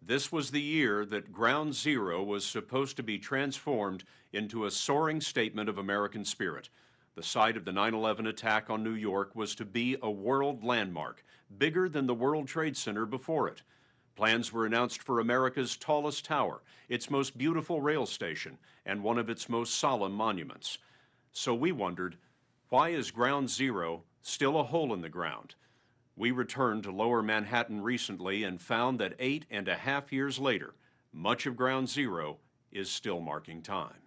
This was the year that Ground Zero was supposed to be transformed into a soaring statement of American spirit. The site of the 9/11 attack on New York was to be a world landmark, bigger than the World Trade Center before it. Plans were announced for America's tallest tower, its most beautiful rail station, and one of its most solemn monuments. So we wondered, why is Ground Zero still a hole in the ground? We returned to Lower Manhattan recently and found that 8.5 years later, much of Ground Zero is still marking time.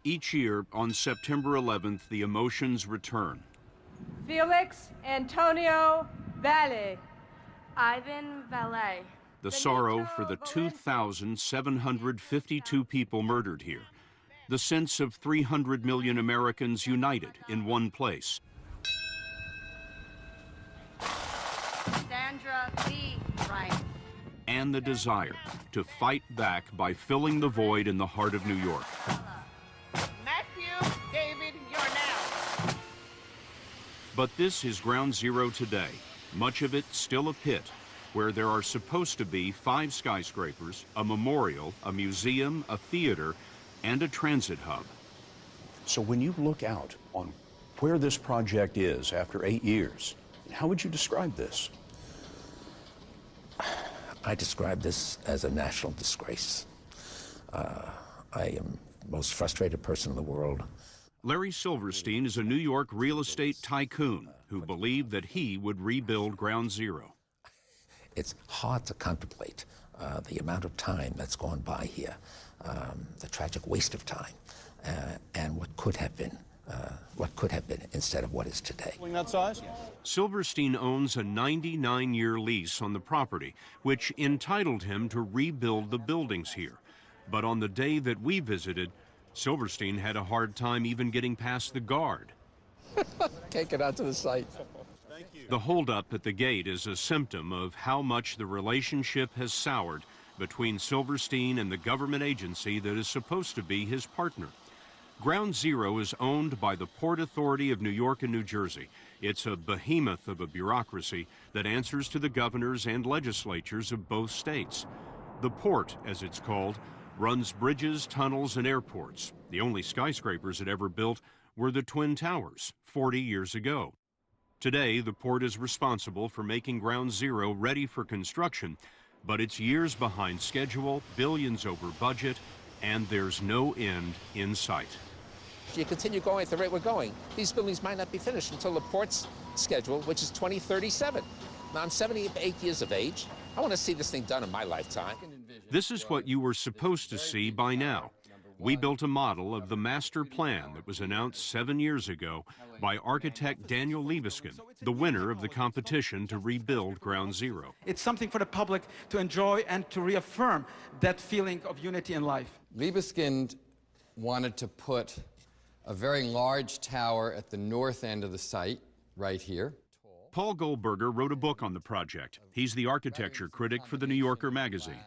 Each year, on September 11th, the emotions return. Felix Antonio Valle. Ivan Valle. The sorrow for the 2,752 people murdered here. The sense of 300 million Americans united in one place. Sandra Lee Wright. And the desire to fight back by filling the void in the heart of New York. Matthew David Yarnell. But this is Ground Zero today, much of it still a pit, where there are supposed to be 5 skyscrapers, a memorial, a museum, a theater, and a transit hub. So when you look out on where this project is after 8 years, how would you describe this? I describe this as a national disgrace. I am the most frustrated person in the world. Larry Silverstein is a New York real estate tycoon who believed that he would rebuild Ground Zero. It's hard to contemplate the amount of time that's gone by here, the tragic waste of time, and what could have been instead of what is today. That size? Silverstein owns a 99-year lease on the property, which entitled him to rebuild the buildings here. But on the day that we visited, Silverstein had a hard time even getting past the guard. Can't get out to the site. The holdup at the gate is a symptom of how much the relationship has soured between Silverstein and the government agency that is supposed to be his partner. Ground Zero is owned by the Port Authority of New York and New Jersey. It's a behemoth of a bureaucracy that answers to the governors and legislatures of both states. The port, as it's called, runs bridges, tunnels, and airports. The only skyscrapers it ever built were the Twin Towers 40 years ago. Today, the port is responsible for making Ground Zero ready for construction, but it's years behind schedule, billions over budget, and there's no end in sight. If you continue going at the rate we're going, these buildings might not be finished until the port's schedule, which is 2037. Now, I'm 78 years of age. I want to see this thing done in my lifetime. This is what you were supposed to see by now. We built a model of the master plan that was announced 7 years ago by architect Daniel Libeskind, the winner of the competition to rebuild Ground Zero. It's something for the public to enjoy and to reaffirm that feeling of unity in life. Libeskind wanted to put a very large tower at the north end of the site, right here. Paul Goldberger wrote a book on the project. He's the architecture critic for the New Yorker magazine.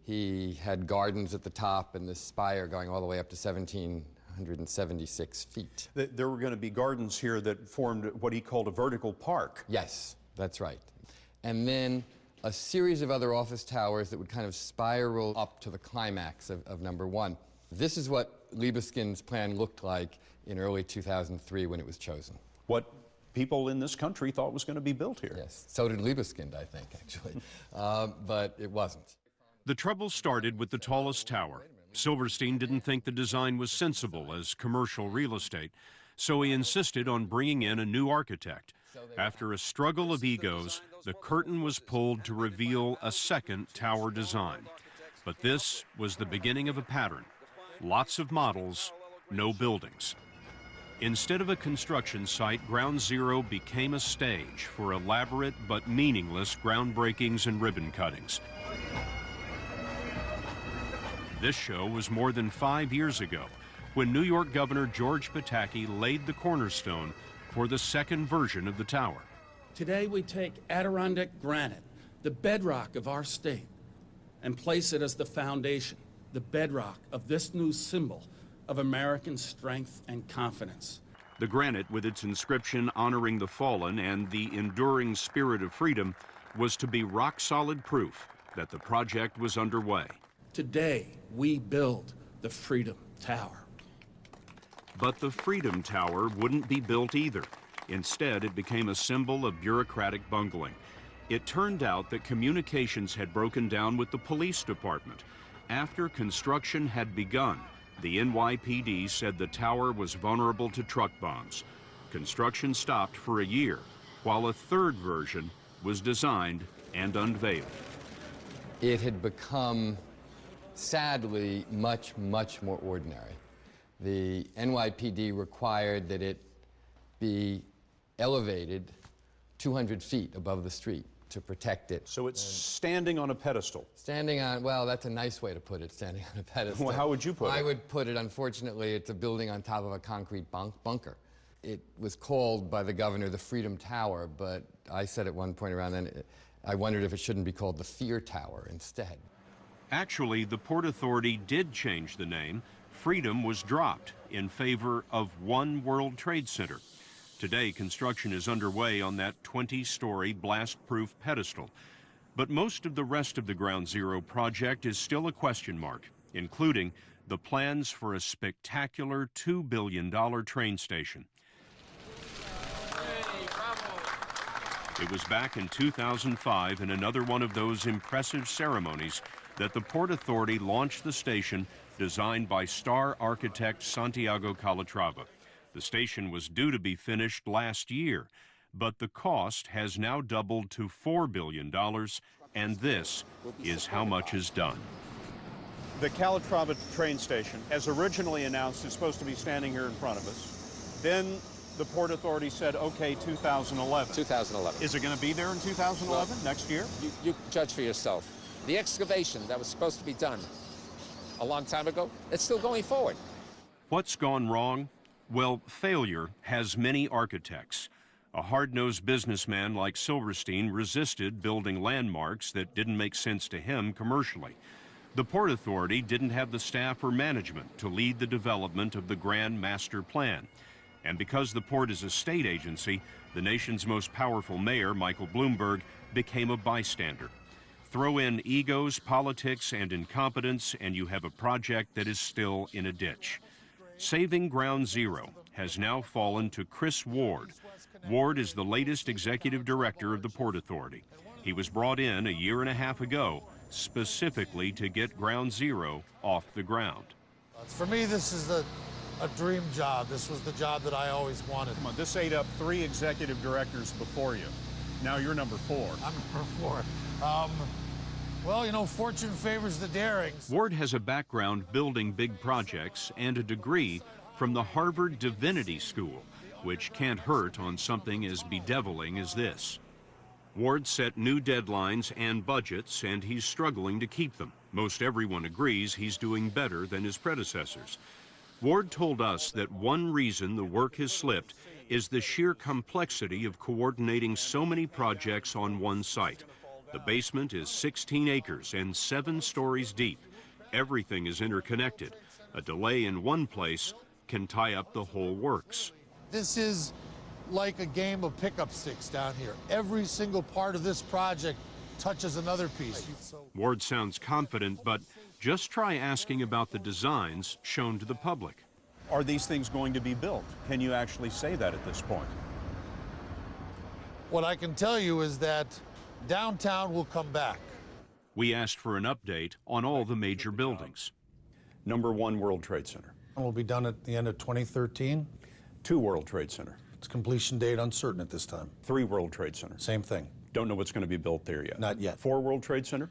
He had gardens at the top and this spire going all the way up to 1,776 feet. There were going to be gardens here that formed what he called a vertical park. Yes, that's right. And then a series of other office towers that would kind of spiral up to the climax of number 1. This is what Libeskind's plan looked like in early 2003 when it was chosen. What people in this country thought was going to be built here. Yes, so did Libeskind, I think, actually, but it wasn't. The trouble started with the tallest tower. Silverstein didn't think the design was sensible as commercial real estate, so he insisted on bringing in a new architect. After a struggle of egos, the curtain was pulled to reveal a second tower design. But this was the beginning of a pattern. Lots of models, no buildings. Instead of a construction site, Ground Zero became a stage for elaborate but meaningless groundbreakings and ribbon cuttings. This show was more than 5 years ago, when New York Governor George Pataki laid the cornerstone for the second version of the tower. Today we take Adirondack granite, the bedrock of our state, and place it as the foundation, the bedrock of this new symbol of American strength and confidence. The granite, with its inscription honoring the fallen and the enduring spirit of freedom, was to be rock-solid proof that the project was underway. Today, we build the Freedom Tower. But the Freedom Tower wouldn't be built either. Instead, it became a symbol of bureaucratic bungling. It turned out that communications had broken down with the police department. After construction had begun, the NYPD said the tower was vulnerable to truck bombs. Construction stopped for a year, while a third version was designed and unveiled. It had become, sadly, much, much more ordinary. The NYPD required that it be elevated 200 feet above the street to protect it. So it's standing on a pedestal. Standing on, well, that's a nice way to put it, standing on a pedestal. Well, how would you put it? I would put it, unfortunately, it's a building on top of a concrete bunker. It was called by the governor the Freedom Tower, but I said at one point around then, I wondered if it shouldn't be called the Fear Tower instead. Actually, the Port Authority did change the name. Freedom was dropped in favor of One World Trade Center. Today, construction is underway on that 20-story blast-proof pedestal. But most of the rest of the Ground Zero project is still a question mark, including the plans for a spectacular $2 billion train station. It was back in 2005, in another one of those impressive ceremonies, that the Port Authority launched the station designed by star architect Santiago Calatrava. The station was due to be finished last year, but the cost has now doubled to $4 billion, and this is how much is done. The Calatrava train station, as originally announced, is supposed to be standing here in front of us. Then the Port Authority said, okay, 2011. 2011. Is it going to be there in 2011, next year? You judge for yourself. The excavation that was supposed to be done a long time ago, it's still going forward. What's gone wrong? Well, failure has many architects. A hard-nosed businessman like Silverstein resisted building landmarks that didn't make sense to him commercially. The Port Authority didn't have the staff or management to lead the development of the Grand Master Plan. And because the port is a state agency, the nation's most powerful mayor, Michael Bloomberg, became a bystander. Throw in egos, politics, and incompetence, and you have a project that is still in a ditch. Saving Ground Zero has now fallen to Chris Ward. Ward is the latest executive director of the Port Authority. He was brought in a year and a half ago specifically to get Ground Zero off the ground. For me, this is a dream job. This was the job that I always wanted. Come on, this ate up 3 executive directors before you. Now you're number 4. I'm number 4. Well, you know, fortune favors the daring. Ward has a background building big projects and a degree from the Harvard Divinity School, which can't hurt on something as bedeviling as this. Ward set new deadlines and budgets, and he's struggling to keep them. Most everyone agrees he's doing better than his predecessors. Ward told us that one reason the work has slipped is the sheer complexity of coordinating so many projects on one site. The basement is 16 acres and 7 stories deep. Everything is interconnected. A delay in one place can tie up the whole works. This is like a game of pickup sticks down here. Every single part of this project touches another piece. Ward sounds confident, but just try asking about the designs shown to the public. Are these things going to be built? Can you actually say that at this point? What I can tell you is that downtown will come back. We asked for an update on all the major buildings. Number 1 World Trade Center. Will be done at the end of 2013. 2 World Trade Center. Its completion date uncertain at this time. 3 World Trade Center. Same thing. Don't know what's going to be built there yet. Not yet. 4 World Trade Center.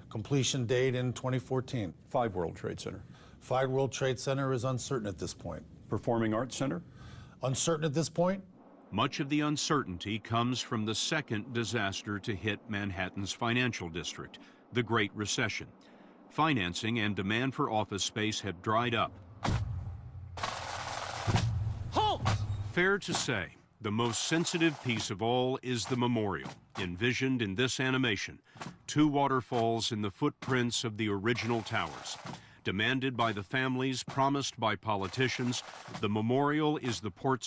Completion date in 2014. 5 World Trade Center. 5 World Trade Center is uncertain at this point. Performing Arts Center. Uncertain at this point. Much of the uncertainty comes from the second disaster to hit Manhattan's financial district, the Great Recession. Financing and demand for office space have dried up. Halt! Fair to say, the most sensitive piece of all is the memorial, envisioned in this animation. 2 waterfalls in the footprints of the original towers. Demanded by the families, promised by politicians, the memorial is the port's